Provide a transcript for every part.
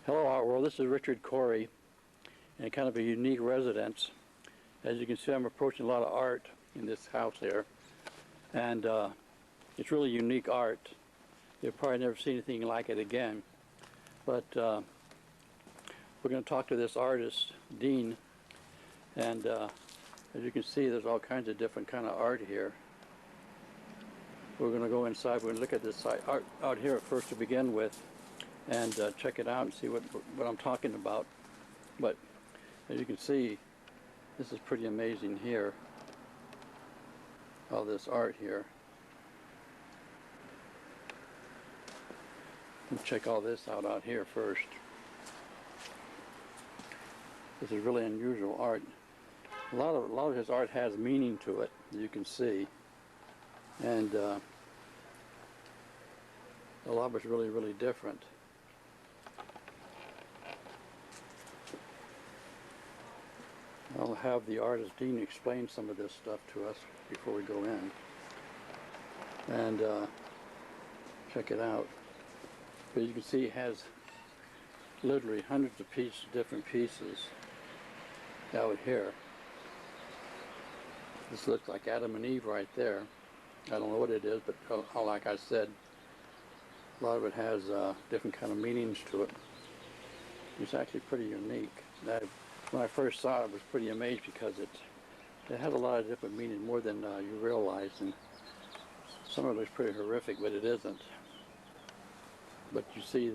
Hello, Art World. This is Richard Corey, and kind of a unique residence. As you can see, I'm approaching a lot of art in this house here, and it's really unique art. You'll probably never see anything like it again. But we're going to talk to this artist, Dean, and as you can see, there's all kinds of different kind of art here. We're going to go inside. We're going to look at this art out here first to begin with, and check it out and see what I'm talking about. But as you can see, this is pretty amazing here. All this art here. Let's check all this out here first. This is really unusual art. A lot of his art has meaning to it, as you can see, and a lot of it's really different. I'll have the artist Dean explain some of this stuff to us before we go in and check it out. But you can see it has literally hundreds of different pieces out here. This looks like Adam and Eve right there. I don't know what it is, but like I said, a lot of it has different kind of meanings to it. It's actually pretty unique. When I first saw it, I was pretty amazed because it had a lot of different meanings, more than you realize, and some of it is pretty horrific, but it isn't. But you see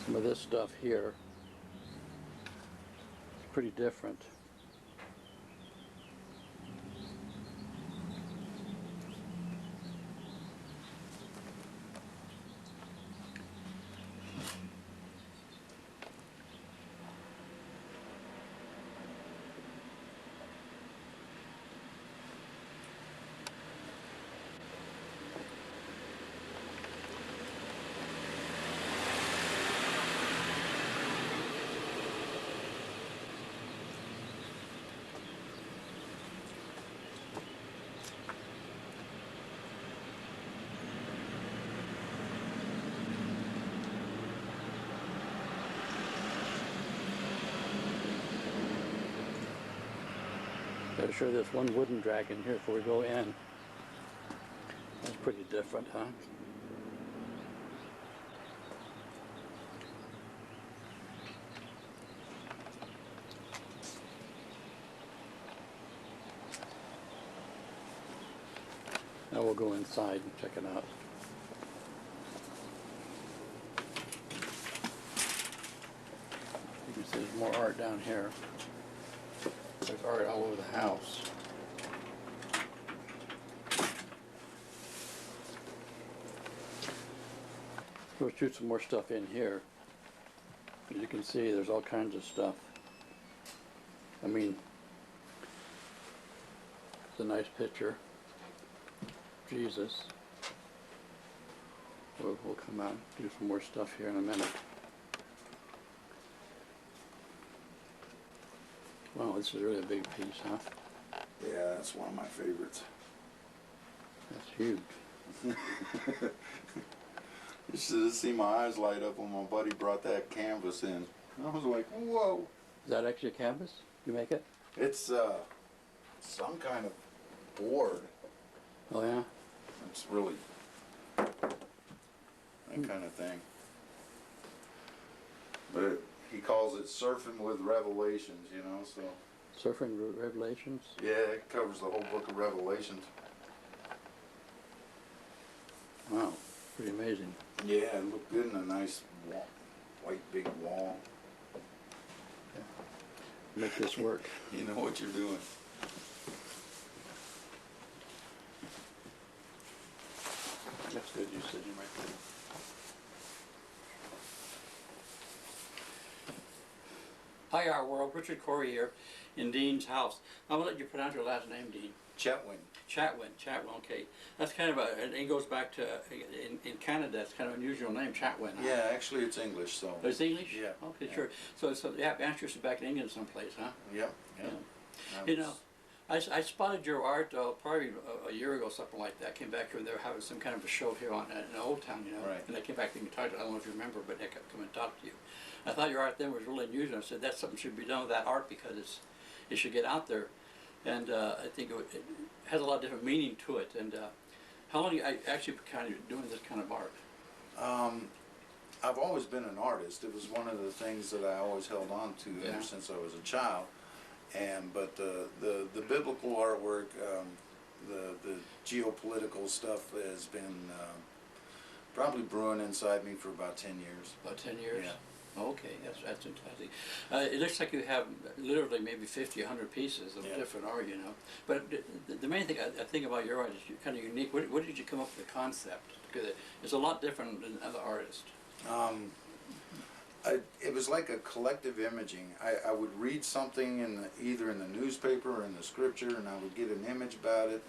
some of this stuff here, it's pretty different. Gotta show this one wooden dragon here before we go in. That's pretty different, huh? Now we'll go inside and check it out. You can see there's more art down here. There's art all over the house. We'll shoot some more stuff in here. As you can see, there's all kinds of stuff. I mean, it's a nice picture. Jesus. We'll come out and do some more stuff here in a minute. Wow, this is really a big piece, huh? Yeah, that's one of my favorites. That's huge. You should have seen my eyes light up when my buddy brought that canvas in. I was like, whoa. Is that actually a canvas? You make it? It's some kind of board. Oh yeah? It's really that kind of thing. But he calls it surfing with revelations, you know, so. Surfing Revelations? Yeah, it covers the whole book of Revelations. Wow, pretty amazing. Yeah, it looked good in a nice wall, white big wall. Yeah. Make this work. You know what you're doing. That's good usage right there. Hi, our world. Richard Corey here in Dean's house. I'm going to let you pronounce your last name, Dean. Chetwynd. Chetwynd, okay. That's kind of it goes back to, in Canada, it's kind of an unusual name, Chetwynd. Huh? Yeah, actually it's English, so. Oh, it's English? Yeah. Okay, yeah. sure. So you have ancestors back in England someplace, huh? Yep. Yeah. You know, I spotted your art probably a year ago, something like that. Came back here and they were having some kind of a show here in Old Town, you know. Right. And I came back and talked. I don't know if you remember, but I kept coming and talk to you. I thought your art then was really unusual. I said that's something should be done with that art because it should get out there. And I think it has a lot of different meaning to it. And how long I actually kind of doing this kind of art? I've always been an artist. It was one of the things that I always held on to ever since I was a child. But the biblical artwork, the geopolitical stuff has been probably brewing inside me for about 10 years. About 10 years? Yeah. Okay, that's fantastic. It looks like you have literally maybe 50, 100 pieces of different art, you know. But the main thing I think about your art is you're kind of unique. What did you come up with the concept? Because it's a lot different than other artists. It was like a collective imaging. I would read something either in the newspaper or in the scripture, and I would get an image about it.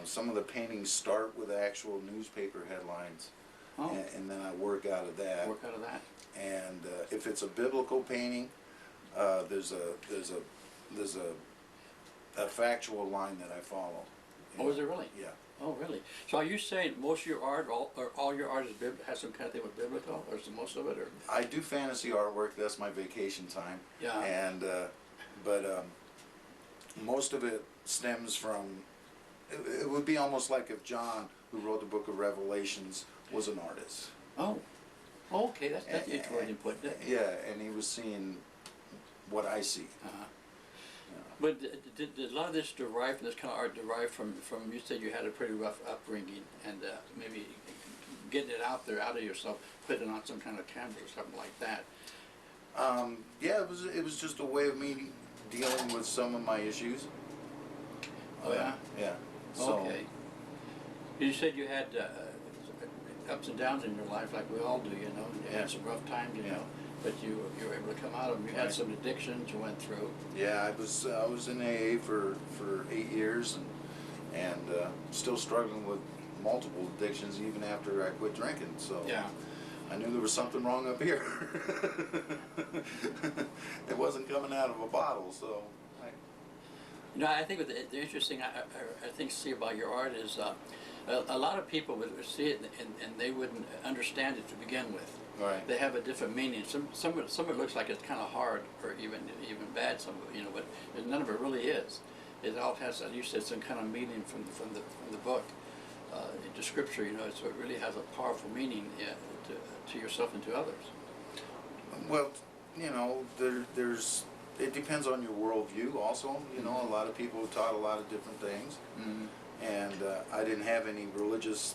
Some of the paintings start with actual newspaper headlines, and then I work out of that. Work out of that. And if it's a biblical painting, there's a factual line that I follow. Oh, is it really? Yeah. Oh, really? So are you saying most of your art, all your art has some kind of thing with biblical, or is it most of it? Or? I do fantasy artwork. That's my vacation time. Yeah. And most of it stems from. It would be almost like if John, who wrote the Book of Revelations, was an artist. Oh. Okay, that's interesting put. Yeah, and he was seeing what I see. But did a lot of this derive from this kind of art derive from you said you had a pretty rough upbringing and maybe getting it out there out of yourself, putting it on some kind of canvas or something like that? Yeah, it was just a way of me dealing with some of my issues. Oh yeah. Yeah. So, okay. You said you had ups and downs in your life, like we all do, you know. You had some rough times, you know. But you were able to come out of them. You had some addictions you went through. Yeah, I was in AA for 8 years and still struggling with multiple addictions even after I quit drinking. So yeah, I knew there was something wrong up here. It wasn't coming out of a bottle. So you know, I think the interesting I think see about your art is a lot of people would see it and they wouldn't understand it to begin with. Right. They have a different meaning. Some of it looks like it's kind of hard or even bad. Some of it, you know, but none of it really is. It all has, as you said, some kind of meaning from the book, to scripture. You know, so it really has a powerful meaning to yourself and to others. Well, you know, there's. It depends on your worldview. Also, you know, a lot of people have taught a lot of different things, and I didn't have any religious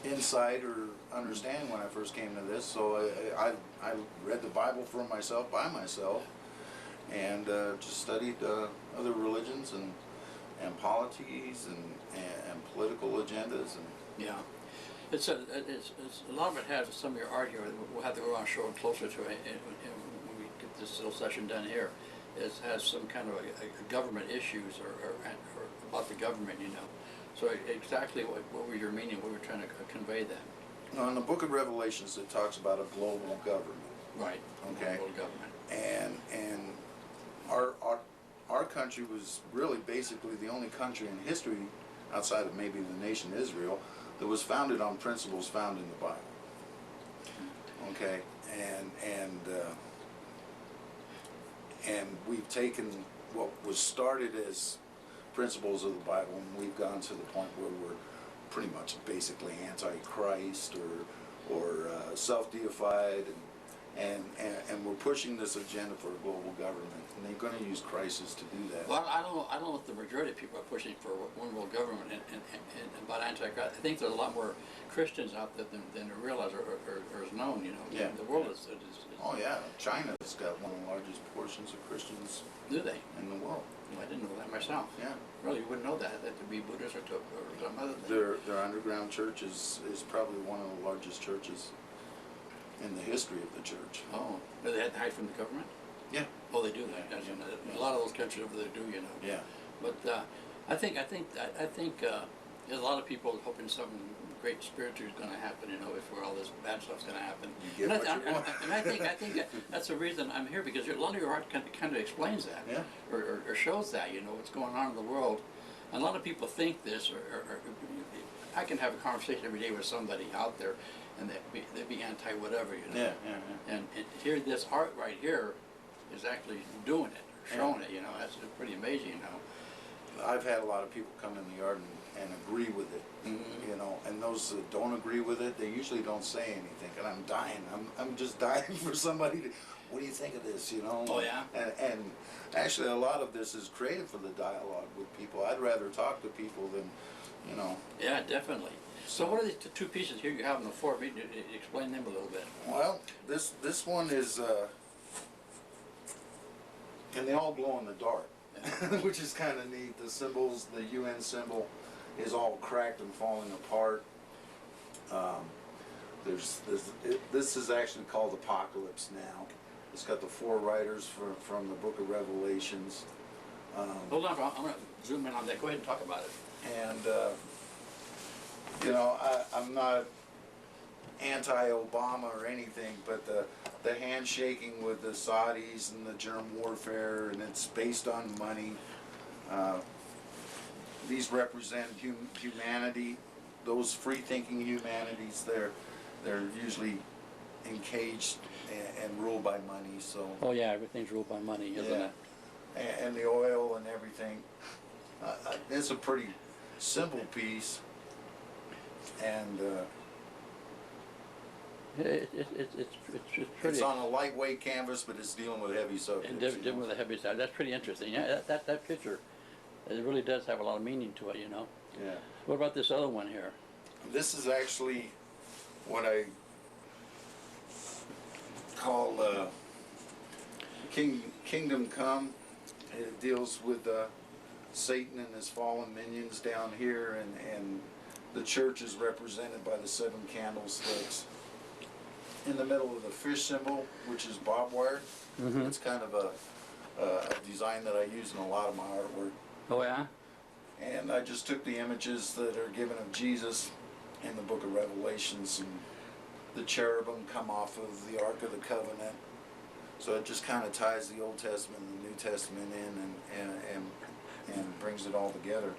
insight or understanding when I first came to this, so I read the Bible for myself by myself, and just studied other religions and polities and political agendas and yeah. It's a lot of it has some of your art here. We'll have to go on and show it closer to it when we get this little session done here. It has some kind of a government issues or about the government, you know. So exactly what were your meaning? What were you trying to convey then? in the Book of Revelations, it talks about a global government. Right. Okay. Global government. And our country was really basically the only country in history outside of maybe the nation Israel that was founded on principles found in the Bible. Okay, and we've taken what was started as principles of the Bible, and we've gone to the point where we're pretty much basically anti-Christ or self-deified, and we're pushing this agenda for a global government, and they're going to use crisis to do that. Well, I don't know if the majority of people are pushing for one world government and about anti-Christ. I think there's a lot more Christians out there than are realized or is known. You know, Yeah. The world is. Oh yeah, China's got one of the largest portions of Christians Do they? in the world. Well, I didn't know that myself. Yeah. Really, you wouldn't know that to be Buddhist or some other thing. Their underground church is probably one of the largest churches in the history of the church. Oh, do they have to hide from the government? Yeah. Oh, they do that. As you know, a lot of those countries over there do, you know. Yeah. But I think there's a lot of people hoping something great spiritual is going to happen, you know, before all this bad stuff's going to happen. You get what you want. And I think that's the reason I'm here, because a lot of your art kind of explains that, Yeah. or shows that, you know, what's going on in the world. And a lot of people think this, or I can have a conversation every day with somebody out there, and they'd be anti-whatever, you know. Yeah, yeah, yeah. And here, this art right here is actually doing it, or showing it, you know. That's pretty amazing, you know. I've had a lot of people come in the yard and agree with it, you know, and those that don't agree with it, they usually don't say anything, and I'm dying. I'm just dying for somebody to, what do you think of this, you know? Oh, yeah? And actually, a lot of this is created for the dialogue with people. I'd rather talk to people than, you know. Yeah, definitely. So what are these two pieces here you have on the floor? Explain them a little bit. Well, this one is, and they all glow in the dark, which is kind of neat. The symbols, the UN symbol, is all cracked and falling apart. This is actually called Apocalypse Now. It's got the 4 writers from the Book of Revelations. Hold on, I'm going to zoom in on that. Go ahead and talk about it. And you know, I'm not anti-Obama or anything, but the handshaking with the Saudis and the germ warfare, and it's based on money. These represent humanity. Those free-thinking humanities, they're usually encaged and ruled by money. So. Oh yeah, everything's ruled by money, isn't it? And the oil and everything. It's a pretty simple piece, and It's pretty. it's on a lightweight canvas, but it's dealing with heavy subjects. And dealing with a heavy side. That's pretty interesting. Yeah, that picture, it really does have a lot of meaning to it, you know. Yeah. What about this other one here? This is actually what I call Kingdom Come. It deals with Satan and his fallen minions down here, and the church is represented by the 7 candlesticks. In the middle of the fish symbol, which is barbed wire, it's kind of a design that I use in a lot of my artwork. Oh yeah? And I just took the images that are given of Jesus in the Book of Revelations, and the cherubim come off of the Ark of the Covenant. So it just kind of ties the Old Testament and the New Testament in, and brings it all together.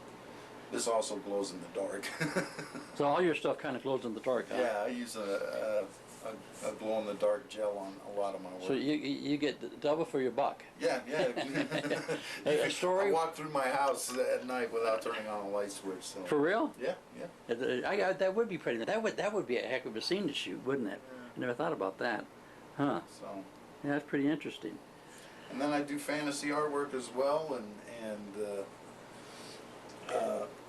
This also glows in the dark. So all your stuff kind of glows in the dark, huh? Yeah, I use a glow-in-the-dark gel on a lot of my work. So you get double for your buck. Yeah. A story? I walk through my house at night without turning on a light switch. So. For real? Yeah. That would be pretty. That would be a heck of a scene to shoot, wouldn't it? I never thought about that. Huh. So. Yeah, that's pretty interesting. And then I do fantasy artwork as well, and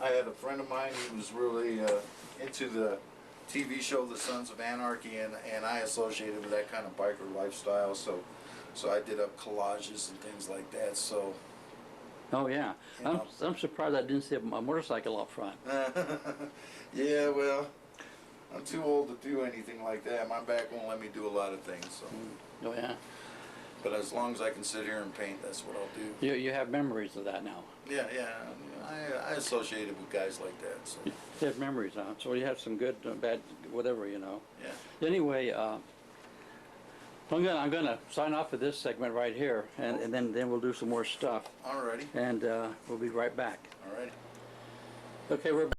I had a friend of mine who was really into the TV show The Sons of Anarchy, and I associated with that kind of biker lifestyle, so I did up collages and things like that. So. Oh yeah, I'm surprised I didn't see a motorcycle up front. Yeah, well, I'm too old to do anything like that. My back won't let me do a lot of things. So. Oh yeah. But as long as I can sit here and paint, that's what I'll do. You have memories of that now. Yeah. I associated with guys like that. So. You have memories, huh? So you have some good, bad, whatever, you know. Yeah. Anyway, I'm gonna sign off for this segment right here, and then we'll do some more stuff. Alrighty. And we'll be right back. Alrighty. Okay, we're.